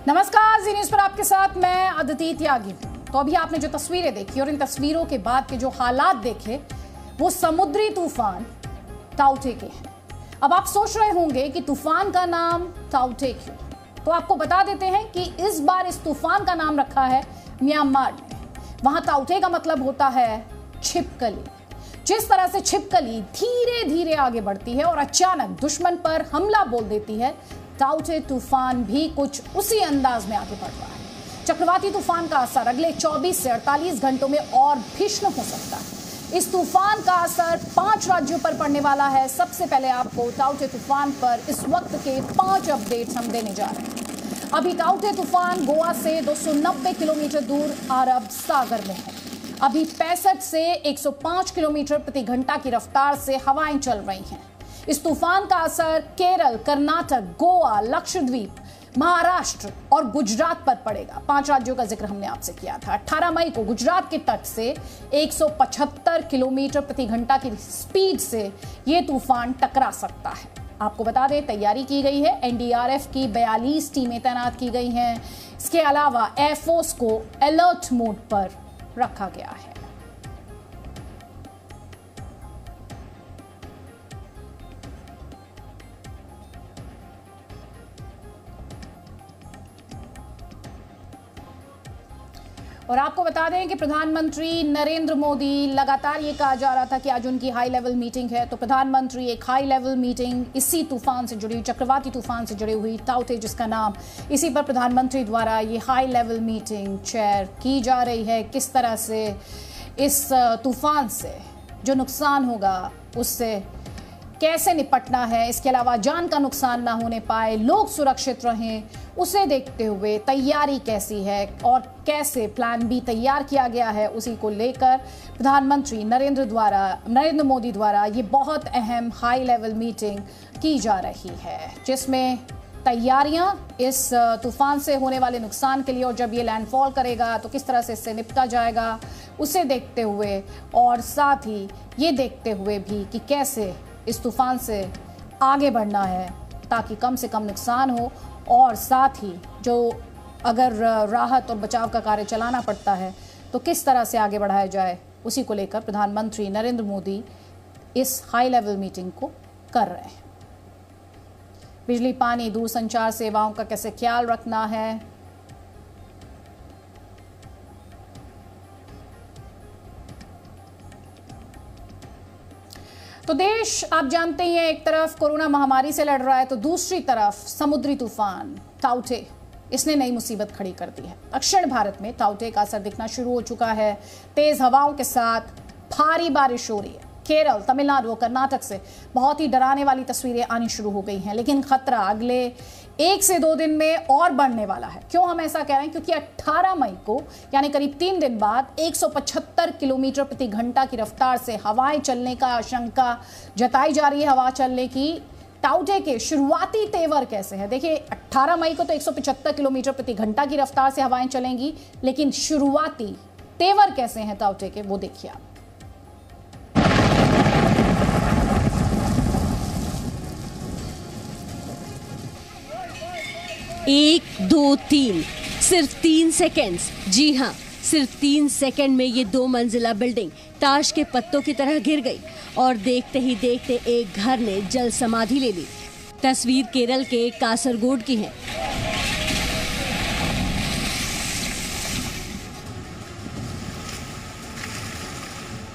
नमस्कार, जी न्यूज पर आपके साथ मैं अदिति त्यागी। तो अभी आपने जो तस्वीरें देखी और इन तस्वीरों के बाद के जो हालात देखे वो समुद्री तूफान ताउते के हैं। अब आप सोच रहे होंगे कि तूफान का नाम ताउते क्यों? तो आपको बता देते हैं कि इस बार इस तूफान का नाम रखा है म्यांमार में। वहां ताउते का मतलब होता है छिपकली। जिस तरह से छिपकली धीरे धीरे आगे बढ़ती है और अचानक दुश्मन पर हमला बोल देती है, ताउते तूफान भी कुछ उसी अंदाज में आगे बढ़ रहा है। चक्रवाती तूफान का असर अगले 24 से 48 घंटों में और भीषण हो सकता है। इस तूफान का असर 5 राज्यों पर पड़ने वाला है। सबसे पहले आपको ताउते तूफान पर इस वक्त के 5 अपडेट्स हम देने जा रहे हैं। अभी ताउते तूफान गोवा से 290 किलोमीटर दूर अरब सागर में है। अभी 65 से 105 किलोमीटर प्रति घंटा की रफ्तार से हवाएं चल रही हैं। इस तूफान का असर केरल, कर्नाटक, गोवा, लक्षद्वीप, महाराष्ट्र और गुजरात पर पड़ेगा। 5 राज्यों का जिक्र हमने आपसे किया था। 18 मई को गुजरात के तट से 175 किलोमीटर प्रति घंटा की स्पीड से यह तूफान टकरा सकता है। आपको बता दें, तैयारी की गई है। एनडीआरएफ की 42 टीमें तैनात की गई हैं। इसके अलावा एयरफोर्स को अलर्ट मोड पर रखा गया है। और आपको बता दें कि प्रधानमंत्री नरेंद्र मोदी, लगातार ये कहा जा रहा था कि आज उनकी हाई लेवल मीटिंग है, तो प्रधानमंत्री एक हाई लेवल मीटिंग इसी तूफान से जुड़ी, चक्रवाती तूफान से जुड़ी हुई ताउते जिसका नाम, इसी पर प्रधानमंत्री द्वारा ये हाई लेवल मीटिंग चेयर की जा रही है। किस तरह से इस तूफान से जो नुकसान होगा उससे कैसे निपटना है, इसके अलावा जान का नुकसान ना होने पाए, लोग सुरक्षित रहें, उसे देखते हुए तैयारी कैसी है और कैसे प्लान बी तैयार किया गया है, उसी को लेकर प्रधानमंत्री नरेंद्र मोदी द्वारा ये बहुत अहम हाई लेवल मीटिंग की जा रही है, जिसमें तैयारियां इस तूफान से होने वाले नुकसान के लिए और जब ये लैंडफॉल करेगा तो किस तरह से इससे निपटा जाएगा, उसे देखते हुए और साथ ही ये देखते हुए भी कि कैसे इस तूफान से आगे बढ़ना है ताकि कम से कम नुकसान हो, और साथ ही जो अगर राहत और बचाव का कार्य चलाना पड़ता है तो किस तरह से आगे बढ़ाया जाए, उसी को लेकर प्रधानमंत्री नरेंद्र मोदी इस हाई लेवल मीटिंग को कर रहे हैं। बिजली, पानी, दूरसंचार सेवाओं का कैसे ख्याल रखना है, तो देश आप जानते ही हैं, एक तरफ कोरोना महामारी से लड़ रहा है तो दूसरी तरफ समुद्री तूफान ताउते, इसने नई मुसीबत खड़ी कर दी है। दक्षिण भारत में ताउते का असर दिखना शुरू हो चुका है। तेज हवाओं के साथ भारी बारिश हो रही है। केरल, तमिलनाडु और कर्नाटक से बहुत ही डराने वाली तस्वीरें आनी शुरू हो गई हैं, लेकिन खतरा अगले 1 से 2 दिन में और बढ़ने वाला है। क्यों हम ऐसा कह रहे हैं? क्योंकि 18 मई को यानी करीब 3 दिन बाद 175 किलोमीटर प्रति घंटा की रफ्तार से हवाएं चलने का आशंका जताई जा रही है। हवा चलने की ताउते के शुरुआती तेवर कैसे हैं? देखिए, 18 मई को तो 175 किलोमीटर प्रति घंटा की रफ्तार से हवाएं चलेंगी, लेकिन शुरुआती तेवर कैसे हैं ताउते के, वो देखिए आप। 1, 2, 3, सिर्फ 3 सेकेंड्स। जी हाँ, सिर्फ 3 सेकेंड में ये 2 मंजिला बिल्डिंग ताश के पत्तों की तरह गिर गई और देखते ही देखते एक घर ने जल समाधि ले ली। तस्वीर केरल के कासरगोड की है।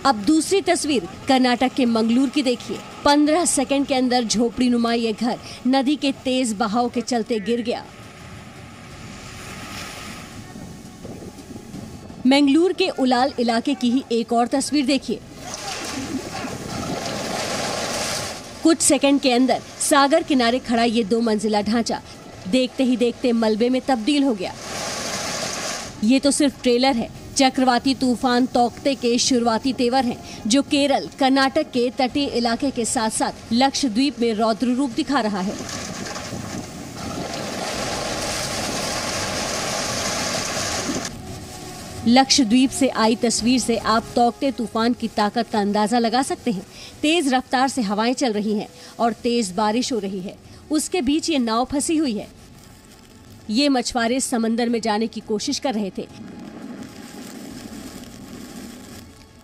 अब दूसरी तस्वीर कर्नाटक के मंगलूर की देखिए। 15 सेकंड के अंदर झोपड़ी नुमा ये घर नदी के तेज बहाव के चलते गिर गया। मंगलूर के उलाल इलाके की ही एक और तस्वीर देखिए। कुछ सेकंड के अंदर सागर किनारे खड़ा ये 2 मंजिला ढांचा देखते ही देखते मलबे में तब्दील हो गया। ये तो सिर्फ ट्रेलर है। चक्रवाती तूफान तौकते के शुरुआती तेवर हैं, जो केरल, कर्नाटक के तटीय इलाके के साथ साथ लक्षद्वीप में रौद्र रूप दिखा रहा है। लक्षद्वीप से आई तस्वीर से आप तौकते तूफान की ताकत का अंदाजा लगा सकते हैं। तेज रफ्तार से हवाएं चल रही हैं और तेज बारिश हो रही है। उसके बीच ये नाव फंसी हुई है। ये मछुआरे समंदर में जाने की कोशिश कर रहे थे,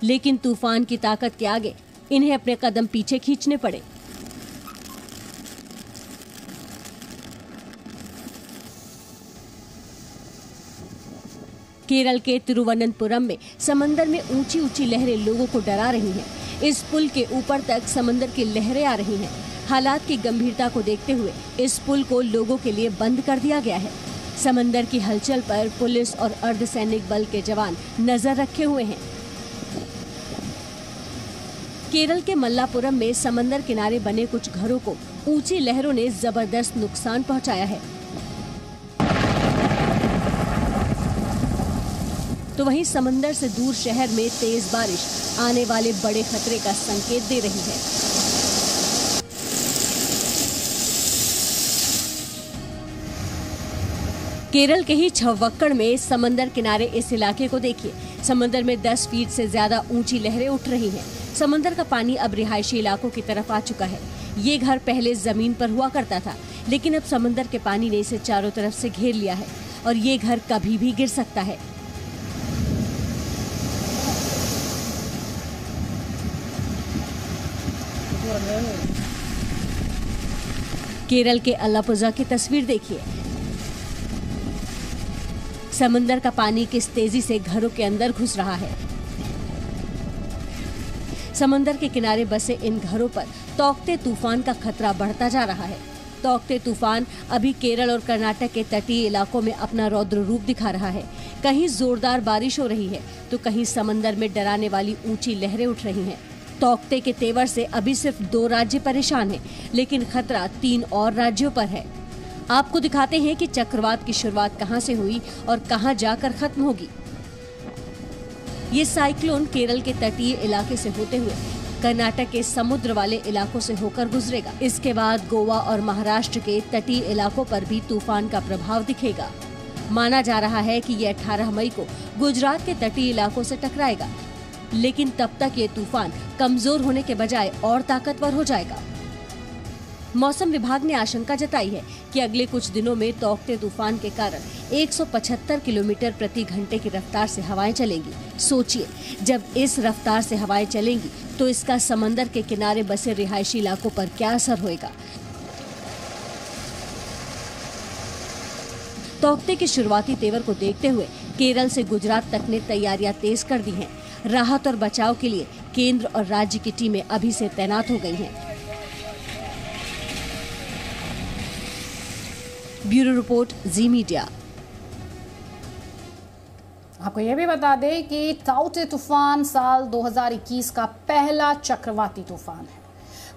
लेकिन तूफान की ताकत के आगे इन्हें अपने कदम पीछे खींचने पड़े। केरल के तिरुवनंतपुरम में समंदर में ऊंची ऊंची लहरें लोगों को डरा रही हैं। इस पुल के ऊपर तक समंदर की लहरें आ रही हैं। हालात की गंभीरता को देखते हुए इस पुल को लोगों के लिए बंद कर दिया गया है। समंदर की हलचल पर पुलिस और अर्धसैनिक बल के जवान नजर रखे हुए हैं। केरल के मल्लापुरम में समंदर किनारे बने कुछ घरों को ऊंची लहरों ने जबरदस्त नुकसान पहुंचाया है। तो वहीं समंदर से दूर शहर में तेज बारिश आने वाले बड़े खतरे का संकेत दे रही है। केरल के ही छव्वक्कड़ में समंदर किनारे इस इलाके को देखिए। समंदर में 10 फीट से ज्यादा ऊंची लहरें उठ रही हैं। समंदर का पानी अब रिहायशी इलाकों की तरफ आ चुका है। ये घर पहले जमीन पर हुआ करता था, लेकिन अब समंदर के पानी ने इसे चारों तरफ से घेर लिया है और ये घर कभी भी गिर सकता है। केरल के अलापुझा की तस्वीर देखिए। समंदर का पानी किस तेजी से घरों के अंदर घुस रहा है। समंदर के किनारे बसे इन घरों पर तौकते तूफान का खतरा बढ़ता जा रहा है। तौकते तूफान अभी केरल और कर्नाटक के तटीय इलाकों में अपना रौद्र रूप दिखा रहा है। कहीं जोरदार बारिश हो रही है तो कहीं समंदर में डराने वाली ऊंची लहरें उठ रही हैं। तौकते के तेवर से अभी सिर्फ 2 राज्य परेशान हैं, लेकिन खतरा 3 और राज्यों पर है। आपको दिखाते हैं कि चक्रवात की शुरुआत कहां से हुई और कहां जाकर खत्म होगी। ये साइक्लोन केरल के तटीय इलाके से होते हुए कर्नाटक के समुद्र वाले इलाकों से होकर गुजरेगा। इसके बाद गोवा और महाराष्ट्र के तटीय इलाकों पर भी तूफान का प्रभाव दिखेगा। माना जा रहा है कि ये 18 मई को गुजरात के तटीय इलाकों से टकराएगा, लेकिन तब तक ये तूफान कमजोर होने के बजाय और ताकतवर हो जाएगा। मौसम विभाग ने आशंका जताई है कि अगले कुछ दिनों में तौकते तूफान के कारण 175 किलोमीटर प्रति घंटे की रफ्तार से हवाएं चलेंगी। सोचिए, जब इस रफ्तार से हवाएं चलेंगी तो इसका समंदर के किनारे बसे रिहायशी इलाकों पर क्या असर होएगा। तौकते के शुरुआती तेवर को देखते हुए केरल से गुजरात तक ने तैयारियां तेज कर दी हैं। राहत और बचाव के लिए केंद्र और राज्य की टीमें अभी से तैनात हो गई हैं। ब्यूरो रिपोर्ट, जी मीडिया। आपको यह भी बता दें कि ताउते तूफान साल 2021 का पहला चक्रवाती तूफान है।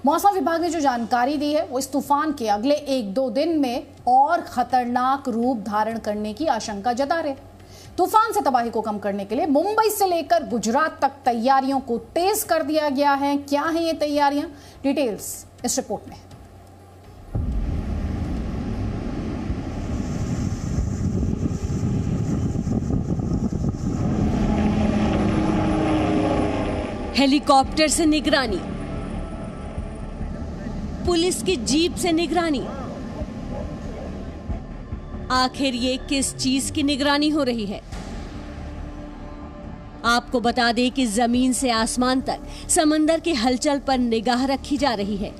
मौसम विभाग ने जो जानकारी दी है वो इस तूफान के अगले 1-2 दिन में और खतरनाक रूप धारण करने की आशंका जता रहे। तूफान से तबाही को कम करने के लिए मुंबई से लेकर गुजरात तक तैयारियों को तेज कर दिया गया है। क्या है ये तैयारियां, डिटेल्स इस रिपोर्ट में। हेलीकॉप्टर से निगरानी, पुलिस की जीप से निगरानी। आखिर ये किस चीज की निगरानी हो रही है? आपको बता दें कि जमीन से आसमान तक समंदर की हलचल पर निगाह रखी जा रही है।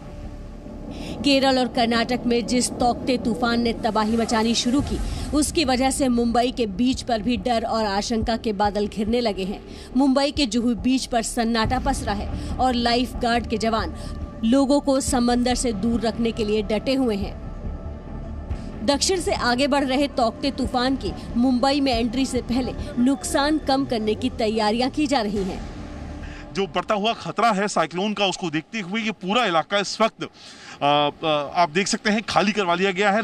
केरल और कर्नाटक में जिस तौकते तूफान ने तबाही मचानी शुरू की, उसकी वजह से मुंबई के बीच पर भी डर और आशंका के बादल घिरने लगे हैं। मुंबई के जुहू बीच पर सन्नाटा पसरा है और लाइफ गार्ड के जवान लोगों को समंदर से दूर रखने के लिए डटे हुए हैं। दक्षिण से आगे बढ़ रहे तौकते तूफान की मुंबई में एंट्री से पहले नुकसान कम करने की तैयारियां की जा रही हैं। जो बढ़ता हुआ खतरा है साइक्लोन का, उसको देखते हुए ये पूरा इलाका इस वक्त आप देख सकते हैं खाली करवा लिया गया है।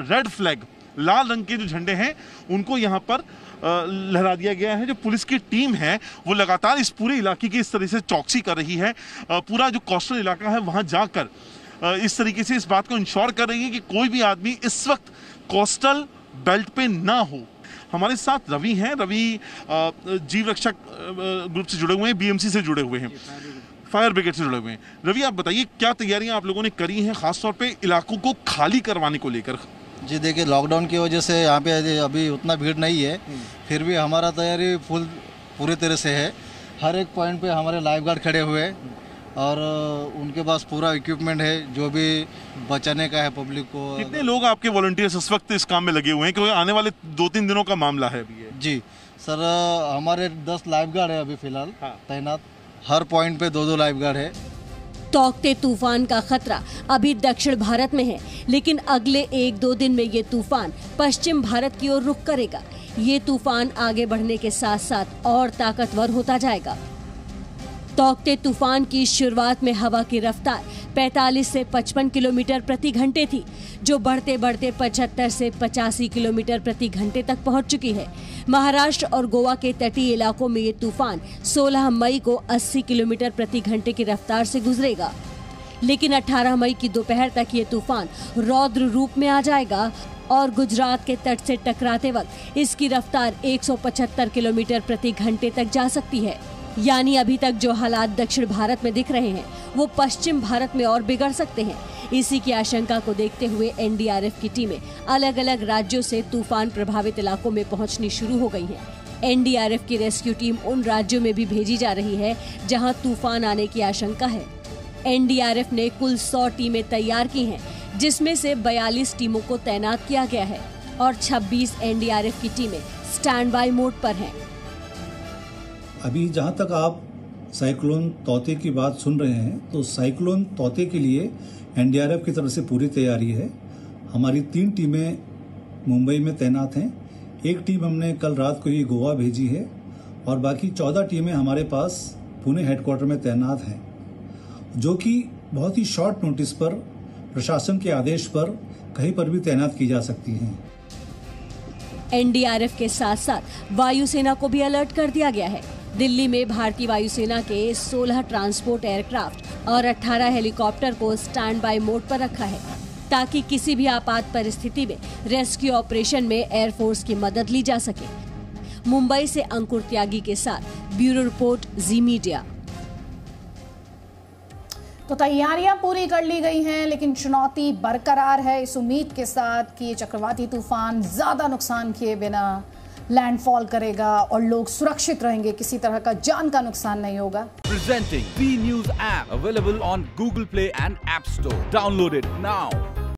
रेड फ्लैग, लाल रंग के जो झंडे हैं उनको यहाँ पर लहरा दिया गया है। जो पुलिस की टीम है वो लगातार इस पूरे इलाके की इस तरह से चौकसी कर रही है। पूरा जो कोस्टल इलाका है वहाँ जाकर इस तरीके से इस बात को इंश्योर कर रही है कि कोई भी आदमी इस वक्त कोस्टल बेल्ट पे ना हो। हमारे साथ रवि हैं। रवि जीव रक्षक ग्रुप से जुड़े हुए हैं, बीएमसी से जुड़े हुए हैं, फायर ब्रिगेड से जुड़े हुए हैं। रवि, आप बताइए क्या तैयारियां आप लोगों ने करी हैं खासतौर पे इलाकों को खाली करवाने को लेकर? जी देखिए, लॉकडाउन की वजह से यहाँ पे अभी उतना भीड़ नहीं है, फिर भी हमारा तैयारी पूरी तरह से है। हर एक पॉइंट पे हमारे लाइफ गार्ड खड़े हुए हैं और उनके पास पूरा इक्विपमेंट है जो भी बचाने का है पब्लिक को। कितने लोग आपके वॉलंटियर्स इस वक्त इस काम में लगे हुए हैं, क्योंकि आने वाले 2-3 दिनों का मामला है अभी ये? जी सर, हमारे 10 लाइफ गार्ड है अभी फिलहाल तैनात। हर पॉइंट पे 2-2 लाइफ गार्ड है। तौकते तूफान का खतरा अभी दक्षिण भारत में है, लेकिन अगले 1-2 दिन में ये तूफान पश्चिम भारत की ओर रुख करेगा। ये तूफान आगे बढ़ने के साथ साथ और ताकतवर होता जाएगा। तौकते तूफान की शुरुआत में हवा की रफ्तार 45 से 55 किलोमीटर प्रति घंटे थी, जो बढ़ते बढ़ते 75 से 85 किलोमीटर प्रति घंटे तक पहुंच चुकी है। महाराष्ट्र और गोवा के तटीय इलाकों में ये तूफान 16 मई को 80 किलोमीटर प्रति घंटे की रफ्तार से गुजरेगा, लेकिन 18 मई की दोपहर तक ये तूफान रौद्र रूप में आ जाएगा और गुजरात के तट से टकराते वक्त इसकी रफ्तार 175 किलोमीटर प्रति घंटे तक जा सकती है। यानी अभी तक जो हालात दक्षिण भारत में दिख रहे हैं वो पश्चिम भारत में और बिगड़ सकते हैं। इसी की आशंका को देखते हुए एनडीआरएफ की टीमें अलग अलग राज्यों से तूफान प्रभावित इलाकों में पहुंचनी शुरू हो गई हैं। एनडीआरएफ की रेस्क्यू टीम उन राज्यों में भी भेजी जा रही है जहां तूफान आने की आशंका है। एनडीआरएफ ने कुल 100 टीमें तैयार की हैं, जिसमें से 42 टीमों को तैनात किया गया है और 26 एनडीआरएफ की टीमें स्टैंड बाय मोड पर हैं। अभी जहाँ तक आप साइक्लोन तौते की बात सुन रहे हैं, तो साइक्लोन तौते के लिए एनडीआरएफ की तरफ से पूरी तैयारी है। हमारी 3 टीमें मुंबई में तैनात हैं, एक टीम हमने कल रात को ही गोवा भेजी है और बाकी 14 टीमें हमारे पास पुणे हेडक्वार्टर में तैनात हैं, जो कि बहुत ही शॉर्ट नोटिस पर प्रशासन के आदेश पर कहीं पर भी तैनात की जा सकती हैं। एनडीआरएफ के साथ साथ वायुसेना को भी अलर्ट कर दिया गया है। दिल्ली में भारतीय वायुसेना के 16 ट्रांसपोर्ट एयरक्राफ्ट और 18 हेलीकॉप्टर को स्टैंड बाय मोड पर रखा है, ताकि किसी भी आपात परिस्थिति में रेस्क्यू ऑपरेशन में एयरफोर्स की मदद ली जा सके। मुंबई से अंकुर त्यागी के साथ ब्यूरो रिपोर्ट, जी मीडिया। तो तैयारियां पूरी कर ली गई हैं, लेकिन चुनौती बरकरार है इस उम्मीद के साथ कि ये चक्रवाती तूफान ज्यादा नुकसान किए बिना लैंडफॉल करेगा और लोग सुरक्षित रहेंगे, किसी तरह का जान का नुकसान नहीं होगा। Presenting B News app available on Google Play and App Store. Download it now.